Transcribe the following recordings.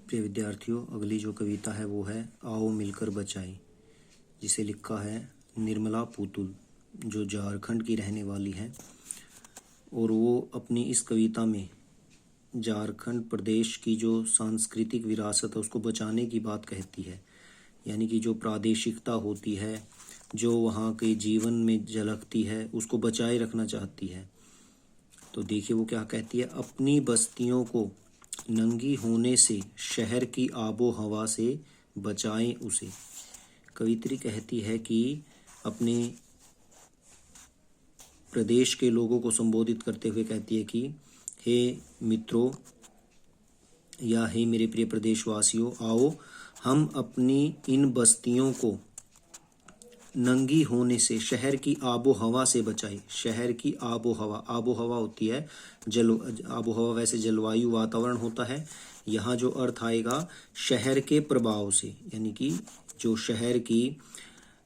प्रिय विद्यार्थियों, अगली जो कविता है वो है आओ मिलकर बचाएं, जिसे लिखा है निर्मला पुतुल, जो झारखंड की रहने वाली है। और वो अपनी इस कविता में झारखंड प्रदेश की जो सांस्कृतिक विरासत है उसको बचाने की बात कहती है। यानी कि जो प्रादेशिकता होती है, जो वहाँ के जीवन में झलकती है, उसको बचाए रखना चाहती है। तो देखिए वो क्या कहती है, अपनी बस्तियों को नंगी होने से, शहर की आबो हवा से बचाएं उसे। कवित्री कहती है कि अपने प्रदेश के लोगों को संबोधित करते हुए कहती है कि हे मित्रों या हे मेरे प्रिय प्रदेशवासियों, आओ हम अपनी इन बस्तियों को नंगी होने से, शहर की आबो हवा से बचाए। शहर की आबो हवा होती है आबो हवा वैसे जलवायु वातावरण होता है। यहाँ जो अर्थ आएगा शहर के प्रभाव से, यानी कि जो शहर की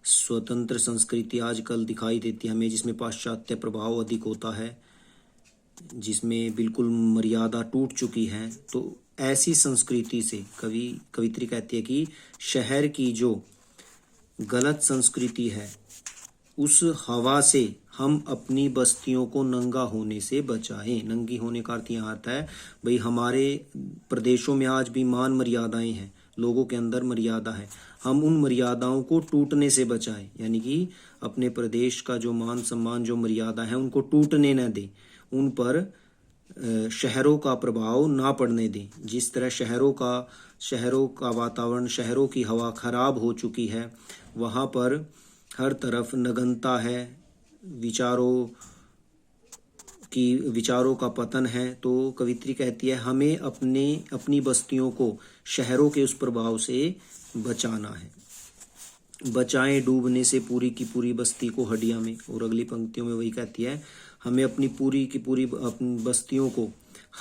स्वतंत्र संस्कृति आजकल दिखाई देती है हमें, जिसमें पाश्चात्य प्रभाव अधिक होता है, जिसमें बिल्कुल मर्यादा टूट चुकी है। तो ऐसी संस्कृति से कवित्री कहती है कि शहर की जो गलत संस्कृति है उस हवा से हम अपनी बस्तियों को नंगा होने से बचाएं। नंगी होने का अर्थ यहाँ आता है भाई हमारे प्रदेशों में आज भी मान मर्यादाएं हैं, लोगों के अंदर मर्यादा है, हम उन मर्यादाओं को टूटने से बचाएं। यानी कि अपने प्रदेश का जो मान सम्मान, जो मर्यादा है, उनको टूटने न दें, उन पर शहरों का प्रभाव ना पड़ने दें। जिस तरह शहरों का वातावरण, शहरों की हवा खराब हो चुकी है, वहाँ पर हर तरफ नगनता है, विचारों का पतन है। तो कवित्री कहती है हमें अपनी बस्तियों को शहरों के उस प्रभाव से बचाना है। बचाएं डूबने से पूरी की पूरी बस्ती को हड्डियां में। और अगली पंक्तियों में वही कहती है हमें अपनी पूरी की पूरी अपनी बस्तियों को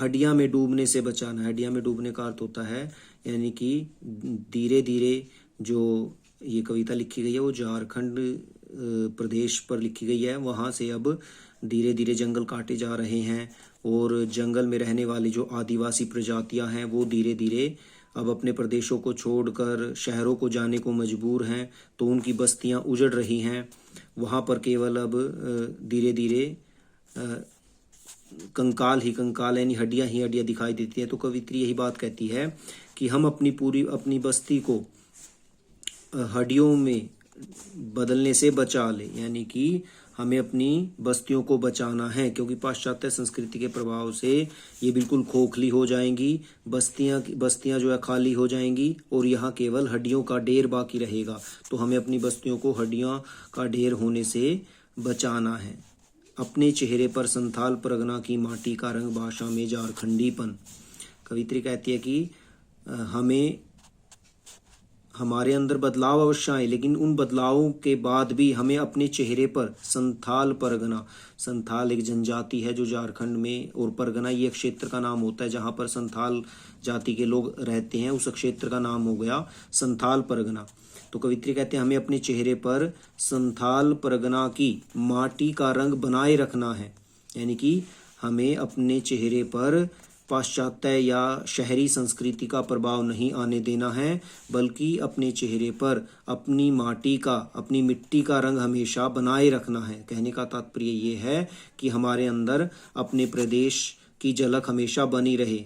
हड्डियां में डूबने से बचाना है। हड्डियां में डूबने का अर्थ होता है यानी कि धीरे धीरे, जो ये कविता लिखी गई है वो झारखंड प्रदेश पर लिखी गई है। वहाँ से अब धीरे धीरे जंगल काटे जा रहे हैं और जंगल में रहने वाली जो आदिवासी प्रजातियां हैं वो धीरे धीरे अब अपने प्रदेशों को छोड़कर शहरों को जाने को मजबूर हैं। तो उनकी बस्तियां उजड़ रही हैं। वहाँ पर केवल अब धीरे धीरे कंकाल यानी हड्डियां ही हड्डियां दिखाई देती हैं। तो कवित्री यही बात कहती है कि हम अपनी बस्ती को हड्डियों में बदलने से बचा ले। यानी कि हमें अपनी बस्तियों को बचाना है, क्योंकि पाश्चात्य संस्कृति के प्रभाव से ये बिल्कुल खोखली हो जाएंगी। बस्तियां जो है खाली हो जाएंगी और यहाँ केवल हड्डियों का ढेर बाकी रहेगा। तो हमें अपनी बस्तियों को हड्डियों का ढेर होने से बचाना है। अपने चेहरे पर संथाल परगना की माटी का रंग, भाषा में झारखंडीपन। कवित्री कहती है कि हमारे अंदर बदलाव अवश्य आए, लेकिन उन बदलावों के बाद भी हमें अपने चेहरे पर संथाल परगना, संथाल एक जनजाति है जो झारखंड में, और परगना ये क्षेत्र का नाम होता है जहाँ पर संथाल जाति के लोग रहते हैं, उस क्षेत्र का नाम हो गया संथाल परगना। तो कवित्री कहते हैं हमें अपने चेहरे पर संथाल परगना की माटी का रंग बनाए रखना है। यानी कि हमें अपने चेहरे पर पाश्चात्य या शहरी संस्कृति का प्रभाव नहीं आने देना है, बल्कि अपने चेहरे पर अपनी मिट्टी का रंग हमेशा बनाए रखना है। कहने का तात्पर्य ये है कि हमारे अंदर अपने प्रदेश की झलक हमेशा बनी रहे।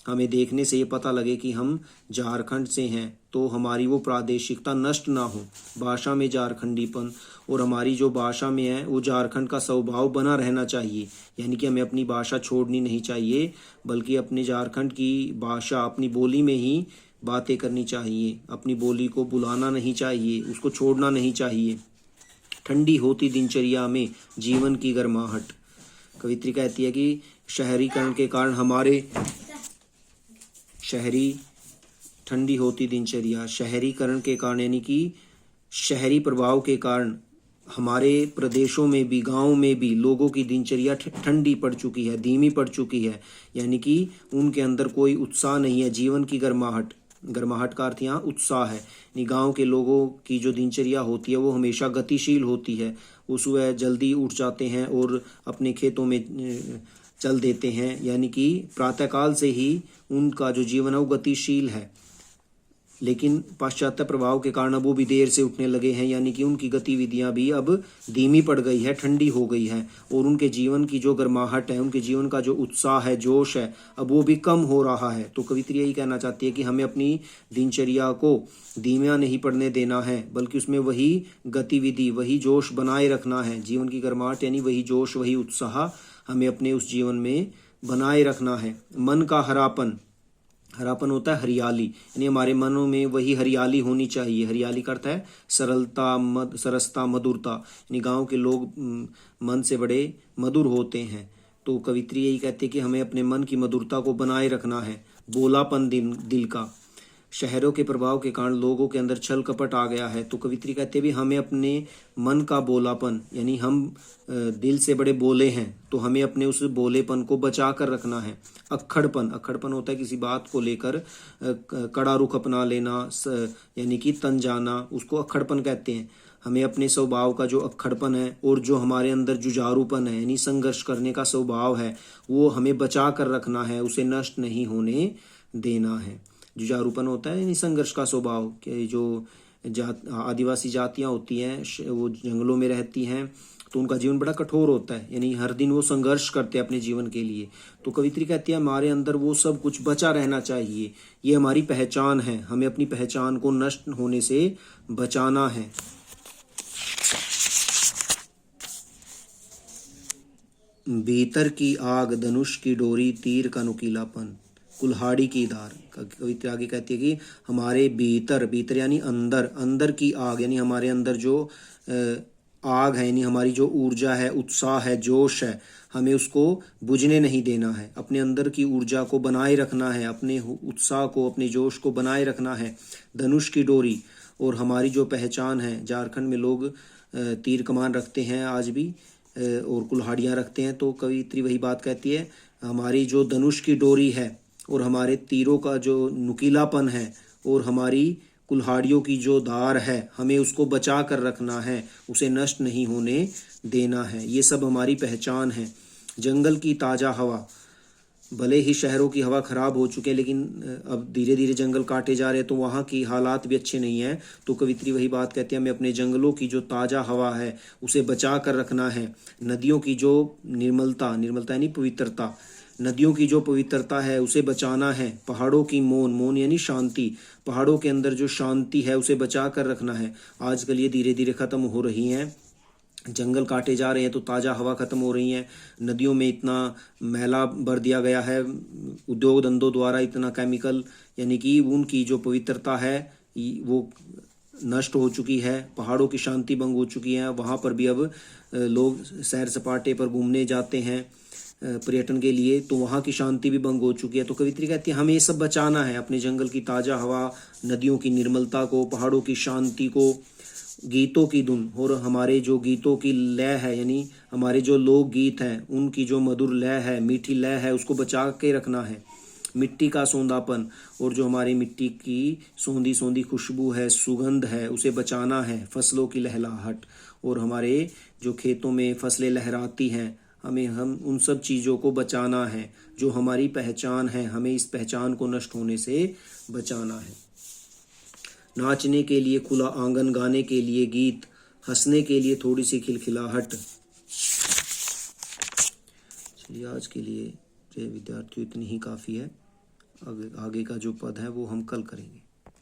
हमें देखने से ये पता लगे कि हम झारखंड से हैं, तो हमारी वो प्रादेशिकता नष्ट ना हो। भाषा में झारखंडीपन, और हमारी जो भाषा में है वो झारखंड का स्वभाव बना रहना चाहिए। यानी कि हमें अपनी भाषा छोड़नी नहीं चाहिए, बल्कि अपने झारखंड की भाषा, अपनी बोली में ही बातें करनी चाहिए। अपनी बोली को भुलाना नहीं चाहिए, उसको छोड़ना नहीं चाहिए। ठंडी होती दिनचर्या में जीवन की गर्माहट। कवित्री कहती है कि शहरीकरण के कारण ठंडी होती दिनचर्या, शहरीकरण के कारण यानी कि शहरी प्रभाव के कारण हमारे प्रदेशों में भी, गांव में भी लोगों की दिनचर्या ठंडी पड़ चुकी है, धीमी पड़ चुकी है। यानी कि उनके अंदर कोई उत्साह नहीं है। जीवन की गर्माहट का अर्थ यहाँ उत्साह है। यानी गांव के लोगों की जो दिनचर्या होती है वो हमेशा गतिशील होती है। वो सुबह जल्दी उठ जाते हैं और अपने खेतों में चल देते हैं, यानी कि प्रातःकाल से ही उनका जो जीवन है वो गतिशील है, लेकिन पाश्चात्य प्रभाव के कारण अब वो भी देर से उठने लगे हैं, यानी कि उनकी गतिविधियां भी अब धीमी पड़ गई है, ठंडी हो गई है, और उनके जीवन की जो गर्माहट है, उनके जीवन का जो उत्साह है, जोश है, अब वो भी कम हो रहा है। तो कवित्री यही कहना चाहती है कि हमें अपनी दिनचर्या को धीमा नहीं पड़ने देना है, बल्कि उसमें वही गतिविधि, वही जोश बनाए रखना है। जीवन की गर्माहट यानी वही जोश, वही उत्साह हमें अपने उस जीवन में बनाए रखना है। मन का हरापन, हरापन होता है हरियाली, यानी हमारे मनों में वही हरियाली होनी चाहिए। हरियाली का अर्थ है सरलता, सरसता, मधुरता, यानी गांव के लोग मन से बड़े मधुर होते हैं। तो कवित्री यही कहते हैं कि हमें अपने मन की मधुरता को बनाए रखना है। बोलापन दिल का, शहरों के प्रभाव के कारण लोगों के अंदर छल कपट आ गया है। तो कवित्री कहते भी हमें अपने मन का बोलापन, यानी हम दिल से बड़े बोले हैं, तो हमें अपने उस बोलेपन को बचा कर रखना है। अक्खड़पन, अक्खड़पन होता है किसी बात को लेकर कड़ा रुख अपना लेना, यानी कि तन जाना, उसको अक्खड़पन कहते हैं। हमें अपने स्वभाव का जो अक्खड़पन है और जो हमारे अंदर जुझारूपन है, यानी संघर्ष करने का स्वभाव है, वो हमें बचा कर रखना है, उसे नष्ट नहीं होने देना है। जुझारूपन होता है यानी संघर्ष का स्वभाव, कि जो आदिवासी जातियां होती हैं वो जंगलों में रहती हैं, तो उनका जीवन बड़ा कठोर होता है, यानी हर दिन वो संघर्ष करते हैं अपने जीवन के लिए। तो कवित्री कहती है हमारे अंदर वो सब कुछ बचा रहना चाहिए, ये हमारी पहचान है, हमें अपनी पहचान को नष्ट होने से बचाना है। भीतर की आग, धनुष की डोरी, तीर का नुकीलापन, कुल्हाड़ी की धार। कविता आगे कहती है कि हमारे भीतर, भीतर यानी अंदर, अंदर की आग, यानी हमारे अंदर जो आग है, यानी हमारी जो ऊर्जा है, उत्साह है, जोश है, हमें उसको बुझने नहीं देना है। अपने अंदर की ऊर्जा को बनाए रखना है, अपने उत्साह को, अपने जोश को बनाए रखना है। धनुष की डोरी, और हमारी जो पहचान है, झारखंड में लोग तीर कमान रखते हैं आज भी, और कुल्हाड़ियाँ रखते हैं। तो कवित्री वही बात कहती है, हमारी जो धनुष की डोरी है और हमारे तीरों का जो नुकीलापन है और हमारी कुल्हाड़ियों की जो धार है, हमें उसको बचा कर रखना है, उसे नष्ट नहीं होने देना है। ये सब हमारी पहचान है। जंगल की ताज़ा हवा, भले ही शहरों की हवा खराब हो चुके हैं, लेकिन अब धीरे धीरे जंगल काटे जा रहे हैं, तो वहाँ की हालात भी अच्छे नहीं हैं। तो कवित्री वही बात कहती है, हमें अपने जंगलों की जो ताज़ा हवा है उसे बचा कर रखना है। नदियों की जो निर्मलता, निर्मलता यानी पवित्रता, नदियों की जो पवित्रता है उसे बचाना है। पहाड़ों की मौन, मौन यानी शांति, पहाड़ों के अंदर जो शांति है उसे बचा कर रखना है। आजकल ये धीरे धीरे खत्म हो रही हैं, जंगल काटे जा रहे हैं तो ताज़ा हवा खत्म हो रही है। नदियों में इतना मैला भर दिया गया है उद्योग धंधों द्वारा, इतना केमिकल, यानी कि उनकी जो पवित्रता है वो नष्ट हो चुकी है। पहाड़ों की शांति भंग हो चुकी है। वहाँ पर भी अब लोग सैर सपाटे पर घूमने जाते हैं पर्यटन के लिए, तो वहाँ की शांति भी भंग हो चुकी है। तो कवित्री कहती है हमें ये सब बचाना है, अपने जंगल की ताज़ा हवा, नदियों की निर्मलता को, पहाड़ों की शांति को, गीतों की धुन, और हमारे जो गीतों की लय है, यानी हमारे जो लोक गीत हैं उनकी जो मधुर लय है, मीठी लय है, उसको बचा के रखना है। मिट्टी का सौंधापन, और जो हमारी मिट्टी की सौंधी सौंधी खुशबू है, सुगंध है, उसे बचाना है। फसलों की लहलाहट, और हमारे जो खेतों में फसलें लहराती हैं, हम उन सब चीज़ों को बचाना है जो हमारी पहचान है। हमें इस पहचान को नष्ट होने से बचाना है। नाचने के लिए खुला आंगन, गाने के लिए गीत, हंसने के लिए थोड़ी सी खिलखिलाहट। चलिए आज के लिए विद्यार्थियों इतनी ही काफ़ी है। आगे का जो पद है वो हम कल करेंगे।